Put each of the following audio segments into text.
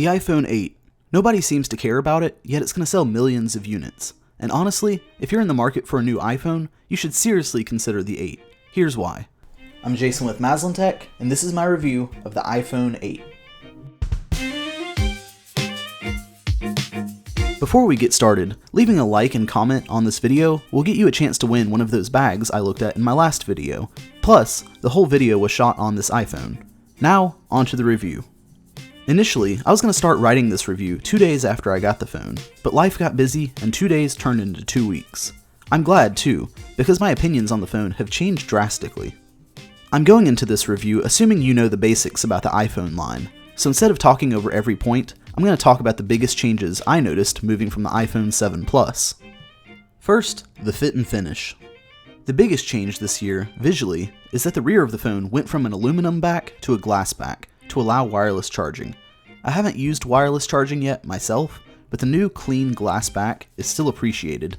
The iPhone 8. Nobody seems to care about it, yet it's going to sell millions of units. And honestly, if you're in the market for a new iPhone, you should seriously consider the 8. Here's why. I'm Jason with Maslin Tech, and this is my review of the iPhone 8. Before we get started, leaving a like and comment on this video will get you a chance to win one of those bags I looked at in my last video. Plus, the whole video was shot on this iPhone. Now, on to the review. Initially, I was going to start writing this review 2 days after I got the phone, but life got busy and 2 days turned into 2 weeks. I'm glad too, because my opinions on the phone have changed drastically. I'm going into this review assuming you know the basics about the iPhone line, so instead of talking over every point, I'm going to talk about the biggest changes I noticed moving from the iPhone 7 Plus. First, the fit and finish. The biggest change this year, visually, is that the rear of the phone went from an aluminum back to a glass back to allow wireless charging. I haven't used wireless charging yet myself, but the new clean glass back is still appreciated.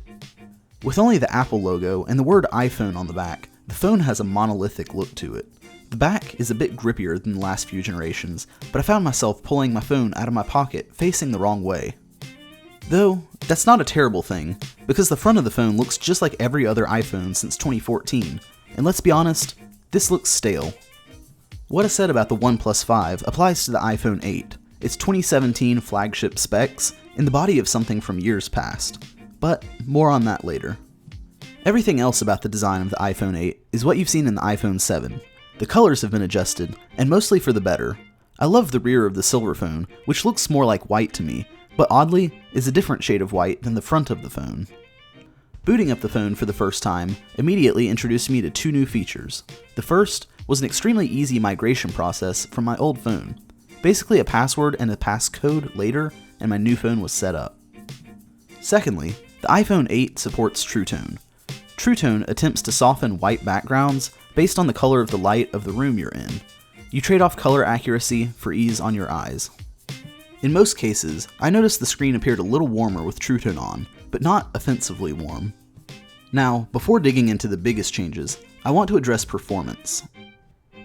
With only the Apple logo and the word iPhone on the back, the phone has a monolithic look to it. The back is a bit grippier than the last few generations, but I found myself pulling my phone out of my pocket facing the wrong way. Though, that's not a terrible thing, because the front of the phone looks just like every other iPhone since 2014, and let's be honest, this looks stale. What I said about the OnePlus 5 applies to the iPhone 8, its 2017 flagship specs, in the body of something from years past, but more on that later. Everything else about the design of the iPhone 8 is what you've seen in the iPhone 7. The colors have been adjusted, and mostly for the better. I love the rear of the silver phone, which looks more like white to me, but oddly, is a different shade of white than the front of the phone. Booting up the phone for the first time immediately introduced me to 2 new features. The first was an extremely easy migration process from my old phone. Basically a password and a passcode later, and my new phone was set up. Secondly, the iPhone 8 supports True Tone. True Tone attempts to soften white backgrounds based on the color of the light of the room you're in. You trade off color accuracy for ease on your eyes. In most cases, I noticed the screen appeared a little warmer with True Tone on, but not offensively warm. Now, before digging into the biggest changes, I want to address performance.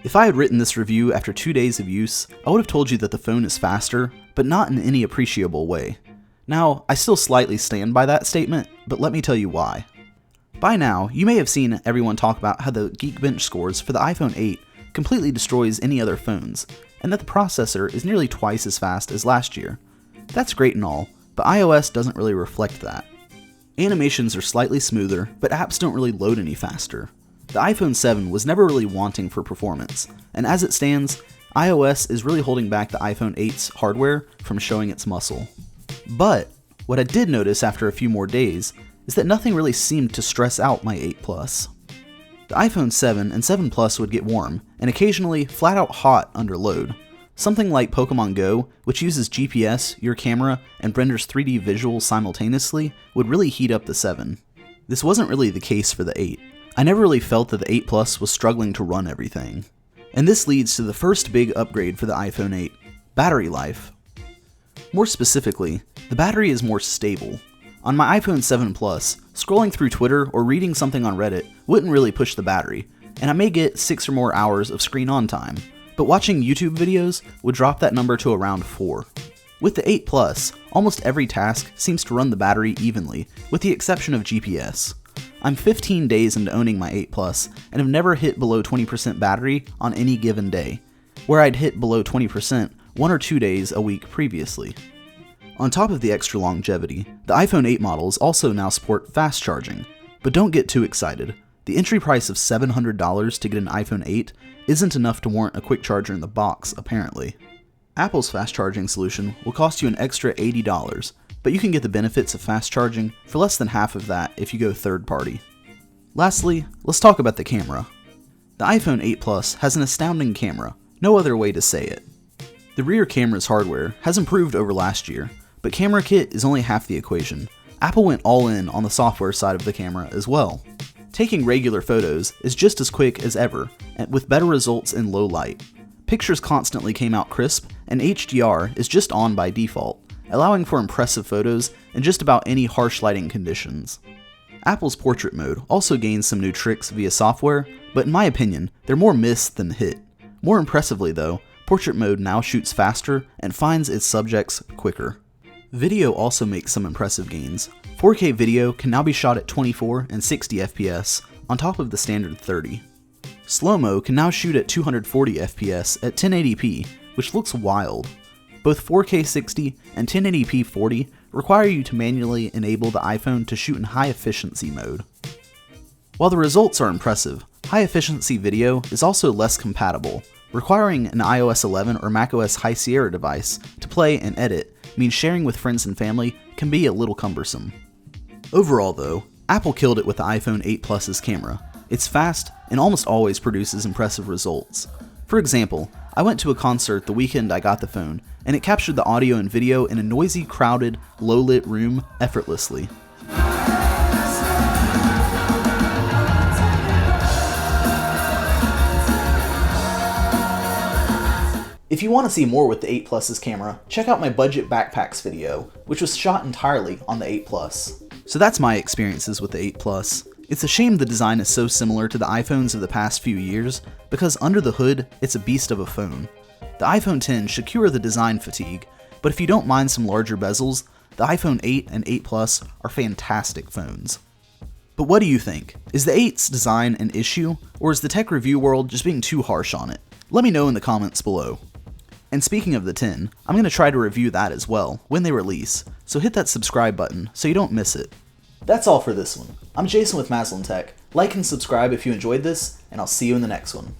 If I had written this review after 2 days of use, I would have told you that the phone is faster, but not in any appreciable way. Now, I still slightly stand by that statement, but let me tell you why. By now, you may have seen everyone talk about how the Geekbench scores for the iPhone 8 completely destroys any other phones, and that the processor is nearly twice as fast as last year. That's great and all, but iOS doesn't really reflect that. Animations are slightly smoother, but apps don't really load any faster. The iPhone 7 was never really wanting for performance, and as it stands, iOS is really holding back the iPhone 8's hardware from showing its muscle. But what I did notice after a few more days is that nothing really seemed to stress out my 8 Plus. The iPhone 7 and 7 Plus would get warm, and occasionally flat out hot under load. Something like Pokemon Go, which uses GPS, your camera, and renders 3D visuals simultaneously, would really heat up the 7. This wasn't really the case for the 8. I never really felt that the 8 Plus was struggling to run everything. And this leads to the first big upgrade for the iPhone 8, battery life. More specifically, the battery is more stable. On my iPhone 7 Plus, scrolling through Twitter or reading something on Reddit wouldn't really push the battery, and I may get 6 or more hours of screen on time, but watching YouTube videos would drop that number to around 4. With the 8 Plus, almost every task seems to run the battery evenly, with the exception of GPS. I'm 15 days into owning my 8 Plus, and have never hit below 20% battery on any given day, where I'd hit below 20% 1 or 2 days a week previously. On top of the extra longevity, the iPhone 8 models also now support fast charging. But don't get too excited. The entry price of $700 to get an iPhone 8 isn't enough to warrant a quick charger in the box, apparently. Apple's fast charging solution will cost you an extra $80, but you can get the benefits of fast charging for less than half of that if you go third party. Lastly, let's talk about the camera. The iPhone 8 Plus has an astounding camera, no other way to say it. The rear camera's hardware has improved over last year, but camera kit is only half the equation. Apple went all in on the software side of the camera as well. Taking regular photos is just as quick as ever, and with better results in low light. Pictures constantly came out crisp, and HDR is just on by default, allowing for impressive photos in just about any harsh lighting conditions. Apple's portrait mode also gains some new tricks via software, but in my opinion, they're more miss than hit. More impressively though, portrait mode now shoots faster and finds its subjects quicker. Video also makes some impressive gains. 4K video can now be shot at 24 and 60 FPS on top of the standard 30. Slow-mo can now shoot at 240 FPS at 1080p, which looks wild. Both 4K 60 and 1080p 40 require you to manually enable the iPhone to shoot in high efficiency mode. While the results are impressive, high efficiency video is also less compatible. Requiring an iOS 11 or macOS High Sierra device to play and edit means sharing with friends and family can be a little cumbersome. Overall though, Apple killed it with the iPhone 8 Plus's camera. It's fast and almost always produces impressive results. For example, I went to a concert the weekend I got the phone, and it captured the audio and video in a noisy, crowded, low-lit room effortlessly. If you want to see more with the 8 Plus's camera, check out my budget backpacks video, which was shot entirely on the 8 Plus. So that's my experiences with the 8 Plus. It's a shame the design is so similar to the iPhones of the past few years, because under the hood, it's a beast of a phone. The iPhone X should cure the design fatigue, but if you don't mind some larger bezels, the iPhone 8 and 8 Plus are fantastic phones. But what do you think? Is the 8's design an issue, or is the tech review world just being too harsh on it? Let me know in the comments below. And speaking of the 10, I'm going to try to review that as well when they release, so hit that subscribe button so you don't miss it. That's all for this one. I'm Jason with Maslin Tech. Like and subscribe if you enjoyed this, and I'll see you in the next one.